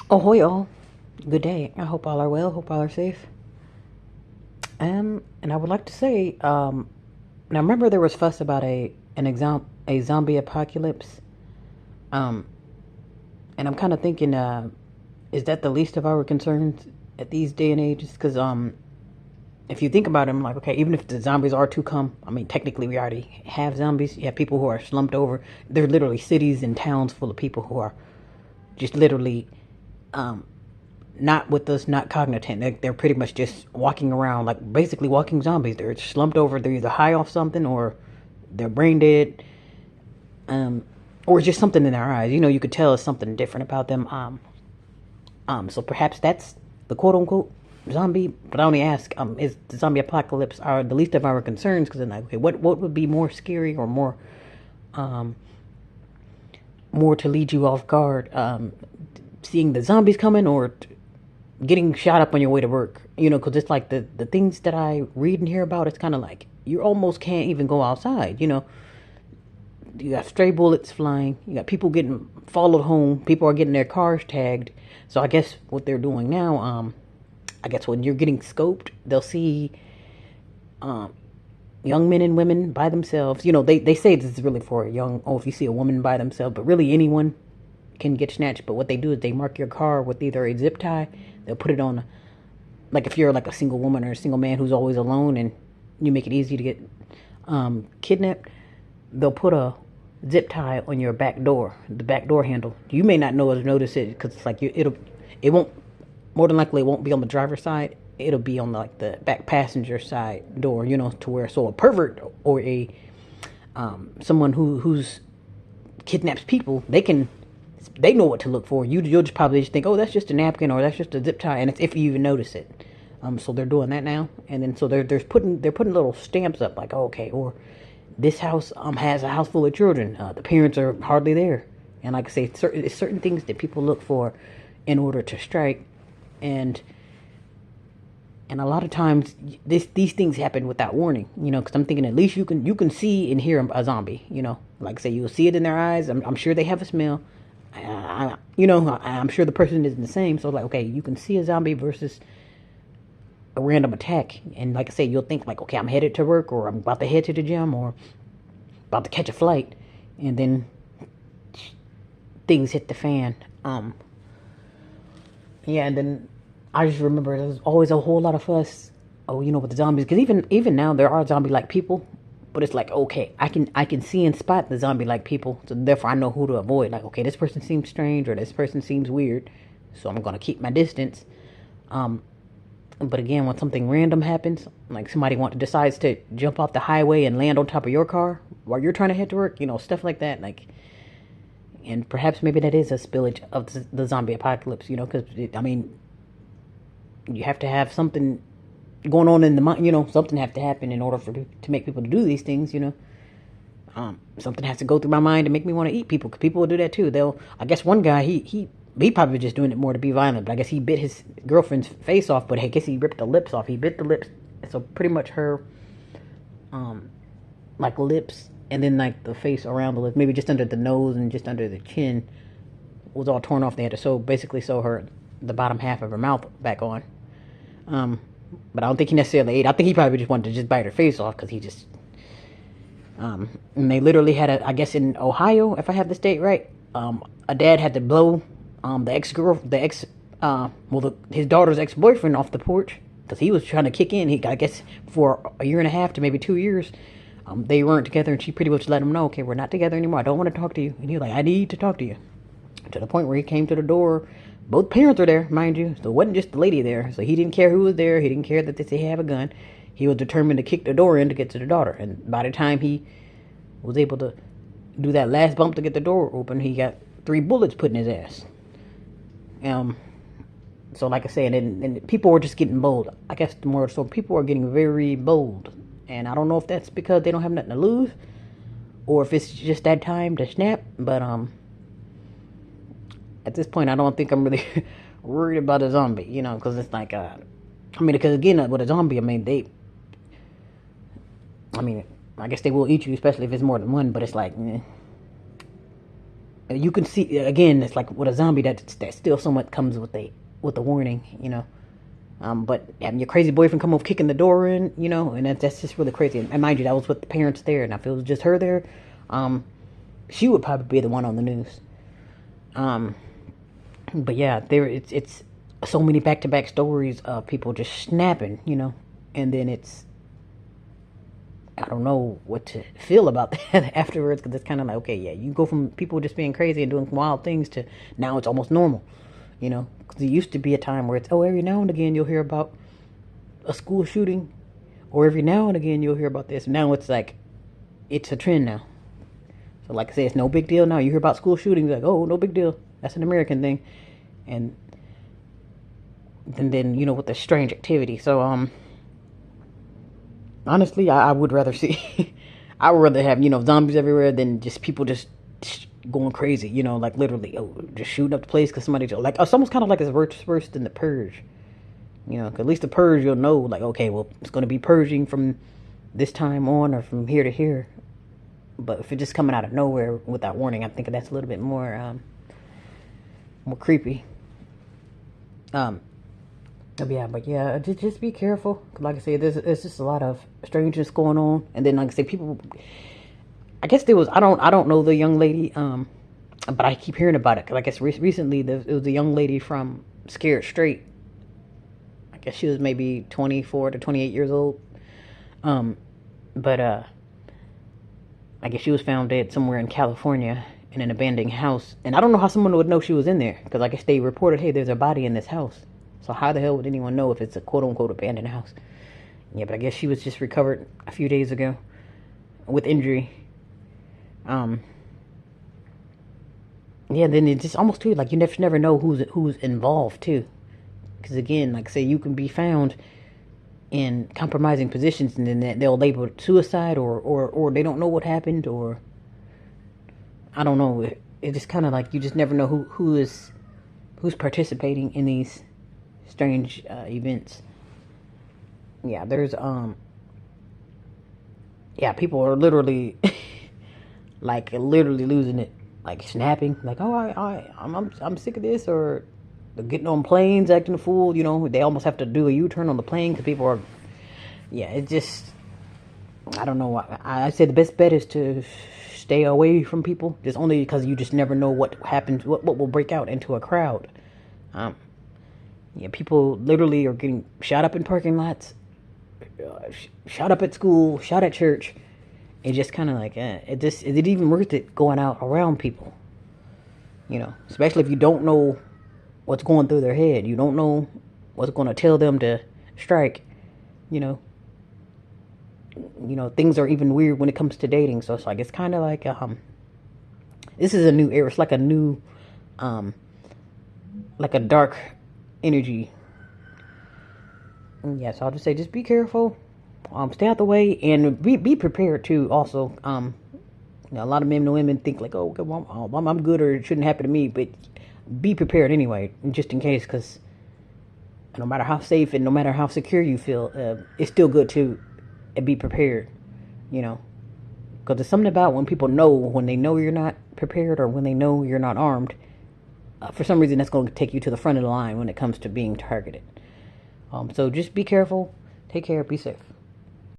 Ahoy all. Good day. I hope all are well. Hope all are safe. And I would like to say, now remember there was fuss about a zombie apocalypse. Um, and I'm kind of thinking, is that the least of our concerns at these day and ages? Because if you think about it, I'm like, okay, even if the zombies are to come, I mean, technically we already have zombies. You have people who are slumped over. There are literally cities and towns full of people who are just literally um, not with us, not cognizant. They're pretty much just walking around, like basically walking zombies. They're slumped over. They're either high off something or they're brain dead, um, or just something in their eyes. You could tell it's something different about them. So perhaps that's the quote unquote zombie. But I only ask, is the zombie apocalypse are the least of our concerns? Because then, like, okay, what would be more scary or more to lead you off guard? Seeing the zombies coming or getting shot up on your way to work, because it's like the things that I read and hear about, it's kind of like you almost can't even go outside. You got stray bullets flying, you got people getting followed home, people are getting their cars tagged. So I guess what they're doing now, I guess when you're getting scoped, they'll see young men and women by themselves. They say this is really for if you see a woman by themselves, but really anyone can get snatched. But what they do is they mark your car with either a zip tie, they'll put it on, like if you're like a single woman or a single man who's always alone and you make it easy to get kidnapped, they'll put a zip tie on your back door, the back door handle. You may not notice it because it's like it won't, more than likely it won't be on the driver's side. It'll be on like the back passenger side door, to where so a pervert or a someone who's kidnaps people, they know what to look for. You'll just probably just think, oh, that's just a napkin or that's just a zip tie, and it's if you even notice it. So they're doing that now, and then so they're putting little stamps up like, oh, okay, or this house has a house full of children. The parents are hardly there, and like I say, certain things that people look for in order to strike, and a lot of times these things happen without warning. Because I'm thinking at least you can see and hear a zombie. Like I say, you'll see it in their eyes. I'm sure they have a smell. I'm sure the person isn't the same. So like, okay, you can see a zombie versus a random attack, and like I say, you'll think like, okay, I'm headed to work, or I'm about to head to the gym, or about to catch a flight, and then things hit the fan. Yeah, and then I just remember there was always a whole lot of fuss. Oh, with the zombies, because even now there are zombie-like people, but it's like, okay, I can see and spot the zombie-like people, so therefore I know who to avoid. Like, okay, this person seems strange or this person seems weird, so I'm gonna keep my distance. Um, but again, when something random happens, like somebody decides to jump off the highway and land on top of your car while you're trying to head to work, stuff like that, like, and perhaps maybe that is a spillage of the zombie apocalypse, because I mean, you have to have something going on in the mind, something have to happen in order to make people to do these things. Something has to go through my mind to make me want to eat people, because people will do that too. I guess one guy, he probably just doing it more to be violent, but I guess he bit his girlfriend's face off, but I guess he ripped the lips off. He bit the lips, so pretty much her, like lips, and then like the face around the lips, maybe just under the nose and just under the chin, was all torn off. They had to basically sew her the bottom half of her mouth back on. Um, but I don't think he necessarily ate. I think he probably just wanted to just bite her face off because he just. And they literally had I guess in Ohio, if I have the state right, a dad had to blow his daughter's ex boyfriend off the porch because he was trying to kick in. I guess for a year and a half to maybe 2 years, they weren't together, and she pretty much let him know, okay, we're not together anymore. I don't want to talk to you. And he was like, I need to talk to you. To the point where he came to the door. Both parents were there, mind you. So it wasn't just the lady there. So he didn't care who was there. He didn't care that they have a gun. He was determined to kick the door in to get to the daughter. And by the time he was able to do that last bump to get the door open, he got 3 bullets put in his ass. So like I said, and people were just getting bold. I guess the more so people are getting very bold. And I don't know if that's because they don't have nothing to lose, or if it's just that time to snap. But at this point, I don't think I'm really worried about a zombie, because it's like, because again, with a zombie, I mean, I guess they will eat you, especially if it's more than one, but it's like, You can see again. It's like with a zombie that still somewhat comes with a warning, But having your crazy boyfriend come over kicking the door in, and that's just really crazy. And mind you, that was with the parents there, and if it was just her there, she would probably be the one on the news. Um, but yeah, it's so many back to back stories of people just snapping, and then I don't know what to feel about that afterwards because it's kind of like, okay, yeah, you go from people just being crazy and doing wild things to now it's almost normal, because it used to be a time where it's, oh, every now and again you'll hear about a school shooting, or every now and again you'll hear about this. Now it's like, it's a trend now. So like I say, it's no big deal now. You hear about school shootings, like, oh, no big deal. That's an American thing. And then with the strange activity. So honestly, I would rather see, I would rather have zombies everywhere than just people just going crazy. Like literally, just shooting up the place because somebody like it's almost kind of like it's worse than the purge. 'Cause at least the purge you'll know like, okay, well, it's going to be purging from this time on or from here to here. But if it's just coming out of nowhere without warning, I think that's a little bit more creepy. Um, but yeah, just be careful. Like I said, there's just a lot of strangeness going on, and then like I said, people. I guess there was I don't know the young lady, but I keep hearing about it. Cause I guess recently it was a young lady from Scared Straight. I guess she was maybe 24 to 28 years old. But I guess she was found dead somewhere in California in an abandoned house, and I don't know how someone would know she was in there because I guess they reported, hey, there's a body in this house. So how the hell would anyone know if it's a quote unquote abandoned house? Yeah, but I guess she was just recovered a few days ago with injury. Yeah, then it's just almost too like you never know who's involved too, because again, like I say, you can be found in compromising positions, and then they'll label it suicide, or they don't know what happened, or I don't know. It just kind of like you just never know who's participating in these strange events. Yeah, there's yeah, people are literally like literally losing it, like snapping, like, oh, I'm sick of this, or they're getting on planes acting a fool. They almost have to do a U-turn on the plane because people are. Yeah, it just. I don't know. I say the best bet is to stay away from people, just only because you just never know what happens, what will break out into a crowd. Yeah, people literally are getting shot up in parking lots, shot up at school, shot at church. It's just kind of like, is it even worth it going out around people? Especially if you don't know what's going through their head. You don't know what's going to tell them to strike. You know, things are even weird when it comes to dating. So it's like it's kind of like this is a new era. It's like a new like a dark energy. And yeah, so I'll just say just be careful. Stay out the way and be prepared too. Also, a lot of men and women think like, oh, I'm good or it shouldn't happen to me, but be prepared anyway, just in case, because no matter how safe and no matter how secure you feel, it's still good to be prepared, because there's something about when people know, when they know you're not prepared or when they know you're not armed, for some reason that's going to take you to the front of the line when it comes to being targeted. So just be careful, take care, be safe.